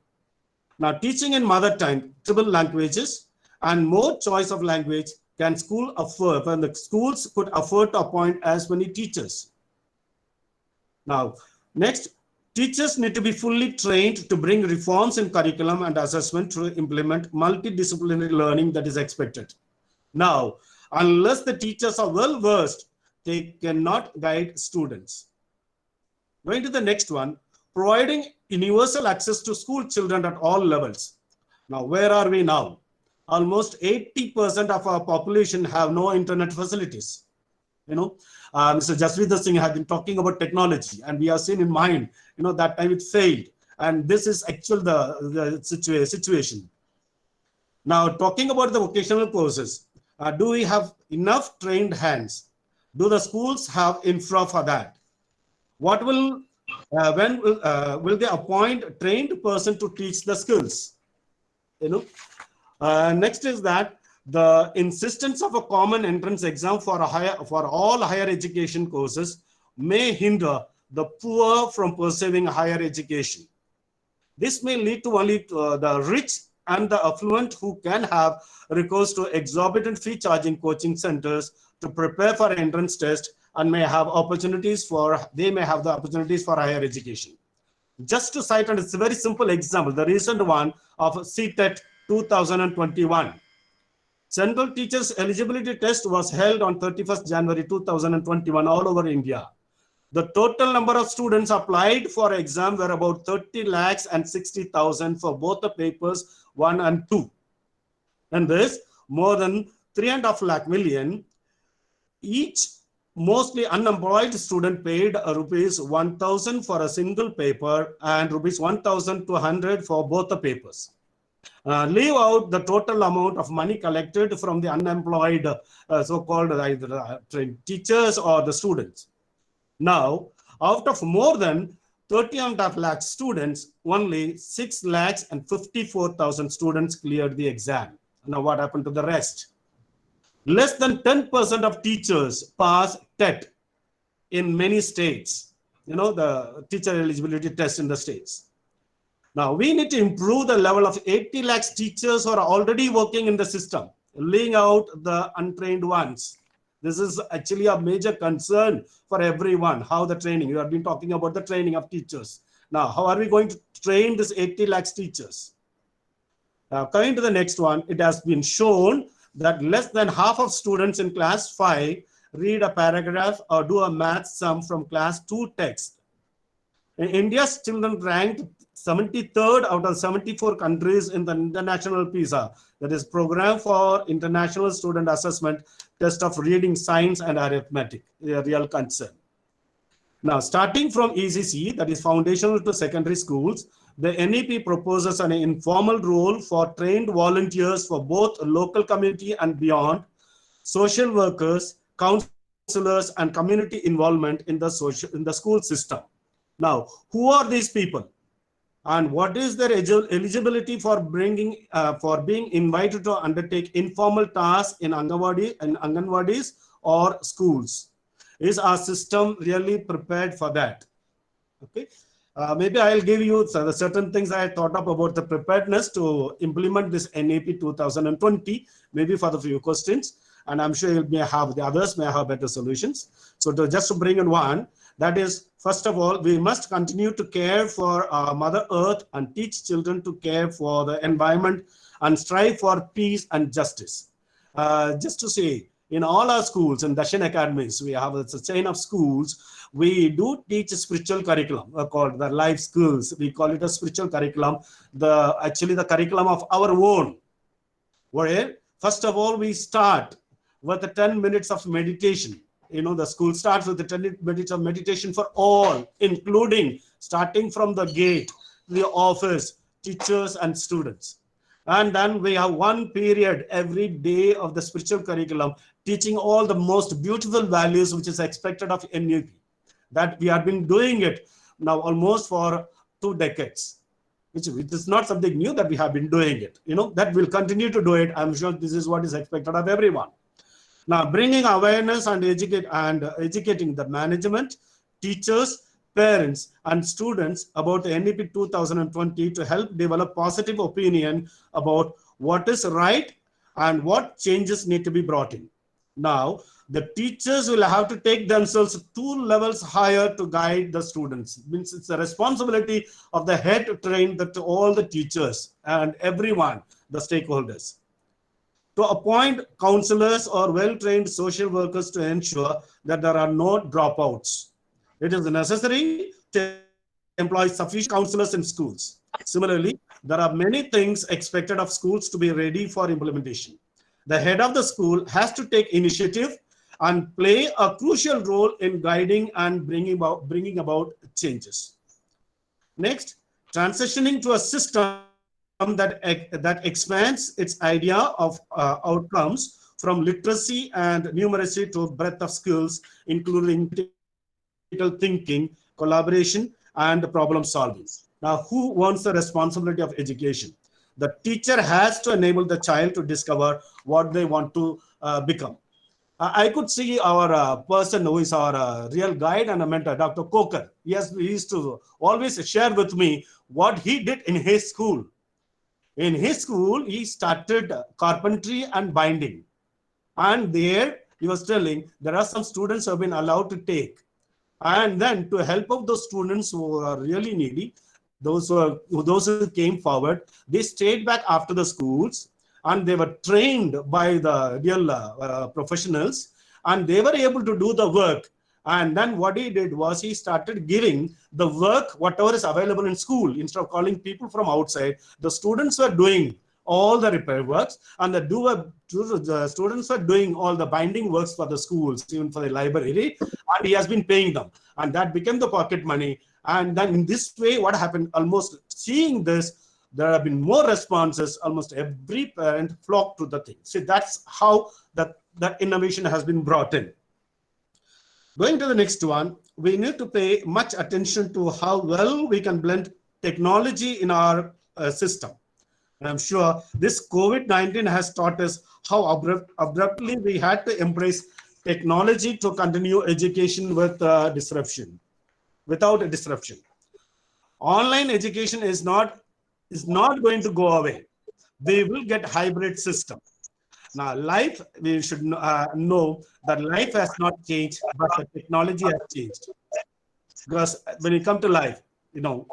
Now, teaching in mother tongue, multiple languages, and more choice of language can school afford, when the schools could afford to appoint as many teachers. Now, next, teachers need to be fully trained to bring reforms in curriculum and assessment to implement multidisciplinary learning that is expected. Now, unless the teachers are well versed, they cannot guide students. Going to the next one, providing universal access to school children at all levels. Now, where are we now? Almost 80% of our population have no internet facilities. Mr. Jaswendra Singh has been talking about technology, and we have seen in mind, that time it failed. And this is actually the situation. Now, talking about the vocational courses, do we have enough trained hands? Do the schools have infra for that? What will, when will they appoint a trained person to teach the skills? Next is that the insistence of a common entrance exam for all higher education courses may hinder the poor from pursuing higher education. This may lead to only the rich and the affluent who can have recourse to exorbitant fee charging coaching centers to prepare for entrance test and may have opportunities for higher education. Just to cite, and it's a very simple example, the recent one of CTET 2021. Central Teachers Eligibility Test was held on 31st January 2021 all over India. The total number of students applied for exam were about 30 lakhs and 60,000 for both the papers 1 and 2. And this, more than 3.5 lakh million, each mostly unemployed student paid rupees 1,000 for a single paper and rupees 1,200 for both the papers. Leave out the total amount of money collected from the unemployed so-called either teachers or the students. Now, out of more than 30.5 lakh students, only 6 lakhs and 54,000 students cleared the exam. Now, what happened to the rest? Less than 10% of teachers pass TET in many states, the teacher eligibility test in the states. Now, we need to improve the level of 80 lakhs teachers who are already working in the system, leaving out the untrained ones. This is actually a major concern for everyone, how the training, you have been talking about the training of teachers. Now, how are we going to train this 80 lakhs teachers? Now, coming to the next one, it has been shown that less than half of students in class 5 read a paragraph or do a math sum from class 2 text. In India's children ranked 73rd out of 74 countries in the International PISA, that is Program for International Student Assessment Test of Reading, Science and Arithmetic, a real concern. Now, starting from ECC, that is foundational to secondary schools, the NEP proposes an informal role for trained volunteers for both local community and beyond, social workers, counselors, and community involvement in the school system. Now, who are these people? And what is their eligibility for being invited to undertake informal tasks in Anganwadis or schools? Is our system really prepared for that? Okay. Maybe I'll give you certain things I thought up about the preparedness to implement this NEP 2020, maybe for the few questions, and I'm sure the others may have better solutions. So just to bring in one, that is, first of all, we must continue to care for Mother Earth and teach children to care for the environment and strive for peace and justice. Just to say, in all our schools, in Darshan academies, we have a chain of schools. We do teach a spiritual curriculum called the life skills. We call it a spiritual curriculum. Actually the curriculum of our own, where first of all we start with the 10 minutes of meditation. The school starts with the 10 minutes of meditation for all, including starting from the gate, the office, teachers and students. And then we have one period every day of the spiritual curriculum teaching all the most beautiful values which is expected of NUP. That we have been doing it now almost for 2 decades. Which is not something new that we have been doing it. That we'll continue to do it. I'm sure this is what is expected of everyone. Now, bringing awareness and educating the management, teachers, parents, and students about the NEP 2020 to help develop positive opinion about what is right and what changes need to be brought in. Now, the teachers will have to take themselves 2 levels higher to guide the students. It means it's the responsibility of the head to train all the teachers and everyone, the stakeholders, to appoint counselors or well-trained social workers to ensure that there are no dropouts. It is necessary to employ sufficient counselors in schools. Similarly, there are many things expected of schools to be ready for implementation. The head of the school has to take initiative and play a crucial role in guiding and bringing about changes. Next, transitioning to a system that expands its idea of outcomes from literacy and numeracy to breadth of skills, including critical thinking, collaboration, and problem solving. Now, who wants the responsibility of education? The teacher has to enable the child to discover what they want to become. I could see our person who is our real guide and a mentor, Dr. Coker. He used to always share with me what he did in his school. In his school, he started carpentry and binding. And there, he was telling, there are some students who have been allowed to take. And then to help out those students who are really needy, those who came forward, they stayed back after the schools and they were trained by the real professionals and they were able to do the work. And then what he did was he started giving the work, whatever is available in school, instead of calling people from outside. The students were doing all the repair works and the students were doing all the binding works for the schools, even for the library, and he has been paying them. And that became the pocket money. And then in this way, what happened, almost seeing this, there have been more responses. Almost every parent flocked to the thing. See, that's how that innovation has been brought in. Going to the next one, we need to pay much attention to how well we can blend technology in our system. And I'm sure this COVID-19 has taught us how abruptly we had to embrace technology to continue education with disruption, without a disruption. Online education is not going to go away. We will get hybrid system. Now, life, we should know that life has not changed, but the technology has changed. Because when you come to life,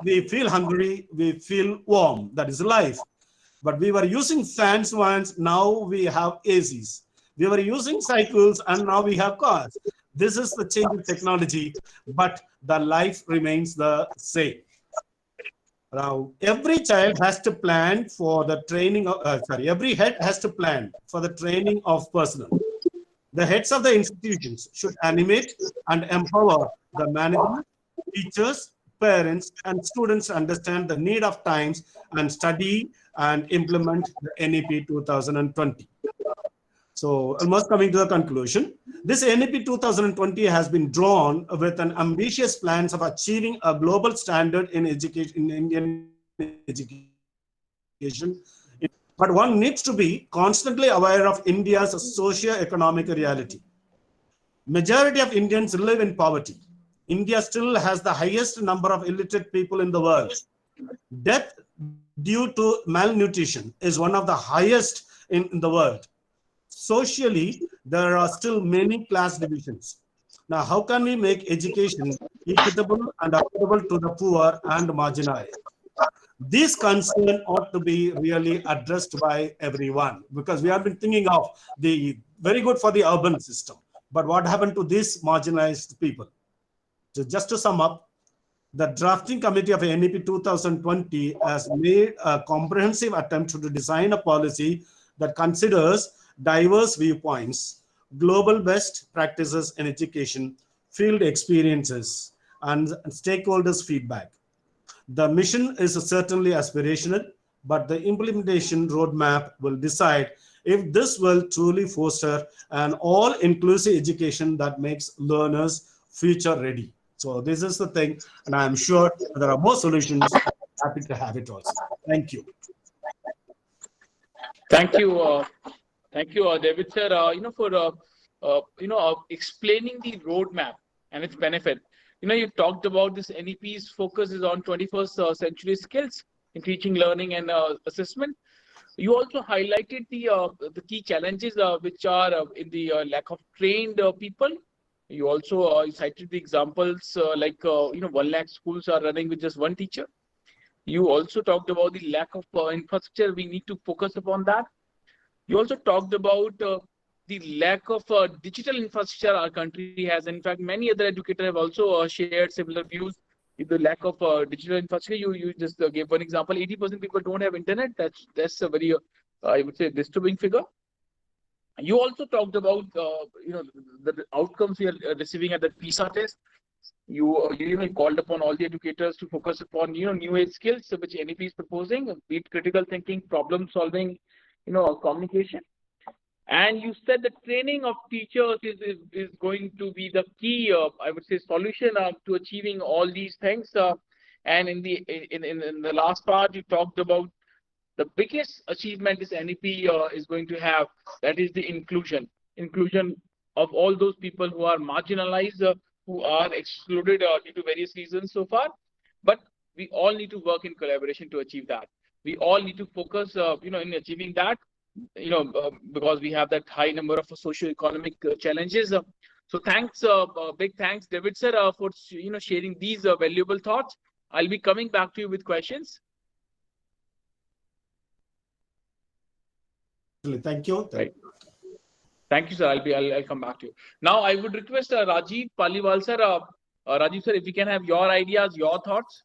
we feel hungry, we feel warm, that is life. But we were using fans once, now we have ACs. We were using cycles and now we have cars. This is the change in technology, but the life remains the same. Now, every child has to plan for the training of, every head has to plan for the training of personnel. The heads of the institutions should animate and empower the management, teachers, parents, and students to understand the need of times and study and implement the NEP 2020. So almost coming to the conclusion, this NEP 2020 has been drawn with an ambitious plans of achieving a global standard in education, in Indian education. But one needs to be constantly aware of India's socio-economic reality. Majority of Indians live in poverty. India still has the highest number of illiterate people in the world. Death due to malnutrition is one of the highest in the world. Socially, there are still many class divisions. Now, how can we make education equitable and affordable to the poor and marginalized? This concern ought to be really addressed by everyone, because we have been thinking of the very good for the urban system. But what happened to these marginalized people? So just to sum up, the drafting committee of NEP 2020 has made a comprehensive attempt to design a policy that considers diverse viewpoints, global best practices in education, field experiences, and stakeholders' feedback. The mission is certainly aspirational, but the implementation roadmap will decide if this will truly foster an all-inclusive education that makes learners future ready. So this is the thing, and I'm sure there are more solutions. I'm happy to have it also. Thank you. Thank you, David sir. For explaining the roadmap and its benefit. You talked about this NEP's focus is on 21st century skills in teaching, learning, and assessment. You also highlighted the key challenges which are in the lack of trained people. You also cited the examples like 1 lakh schools are running with just one teacher. You also talked about the lack of infrastructure. We need to focus upon that. You also talked about the lack of digital infrastructure our country has. In fact, many other educators have also shared similar views. The lack of digital infrastructure, you just gave one example. 80% people don't have internet. That's a very, I would say, disturbing figure. You also talked about the outcomes we are receiving at the PISA test. You even called upon all the educators to focus upon new age skills which NEP is proposing, be it critical thinking, problem solving, communication. And you said the training of teachers is going to be the key, I would say, solution to achieving all these things. And in the last part, you talked about the biggest achievement this NEP is going to have. That is the inclusion of all those people who are marginalized, who are excluded due to various reasons so far. But we all need to work in collaboration to achieve that. We all need to focus, in achieving that. Because we have that high number of socio-economic challenges. So thanks, big thanks, David sir, for sharing these valuable thoughts. I'll be coming back to you with questions. Thank you. Right. Thank you, sir. I'll come back to you. Now I would request Rajiv Paliwal sir. Rajiv sir, if we can have your ideas, your thoughts.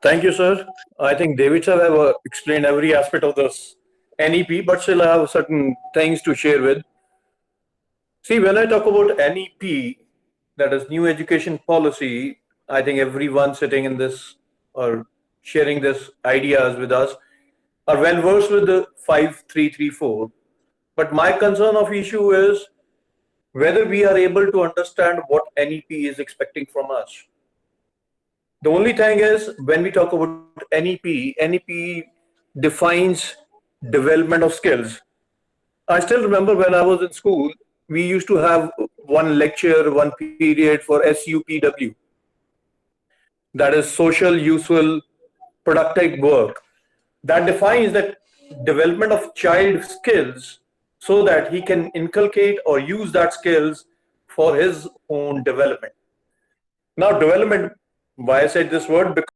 Thank you, sir. I think David sir have explained every aspect of this NEP, but still I have certain things to share with. See, when I talk about NEP, that is New Education Policy, I think everyone sitting in this or sharing this ideas with us are well versed with the 5334. But my concern of issue is whether we are able to understand what NEP is expecting from us. The only thing is, when we talk about NEP defines development of skills. I still remember when I was in school, we used to have one lecture, one period for SUPW. That is social, useful, productive work. That defines the development of child skills so that he can inculcate or use that skills for his own development. Now, development, why I said this word, because